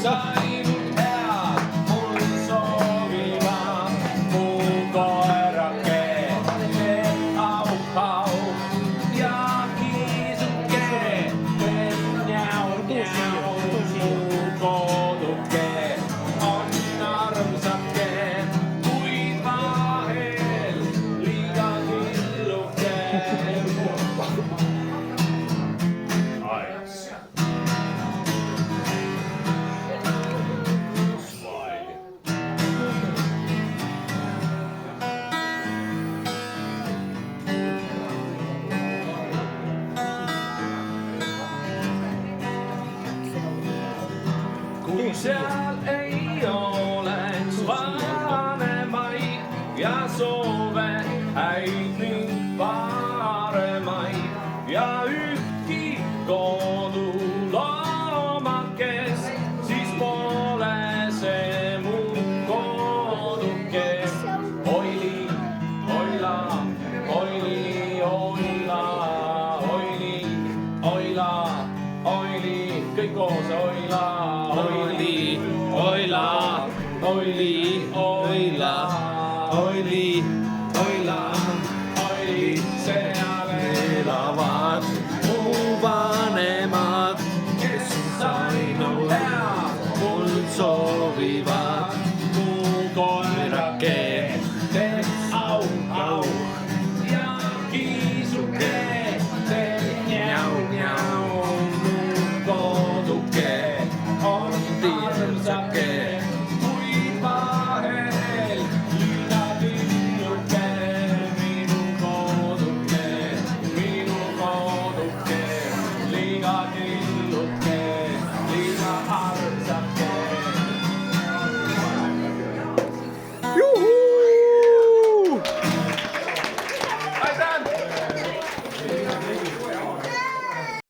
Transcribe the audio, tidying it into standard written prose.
ainult head mul soovivad, mu koerake teeb au-au ja kiisuke teeb njau-njau. Mu koduke on armsake, kuid vahel liiga killuke. Kui seal ei oleks vanemaid ja soove häid ning paremaid ja ühtki koduloomakest, siis pole see mu koduke. Oili, oila, oili, oila, oili, oila, oili, kõik koos, oila. Oili, oila, oili, oila, oili, oila, oili, seal elavad mu vanemad, kes ainult head mul soovivad. Mu koerake teeb au-au ja kiisuke teeb njau-njau. Mu koduke on armsake, kuid vahel liiga killuke. Minu koduke liiga killuke.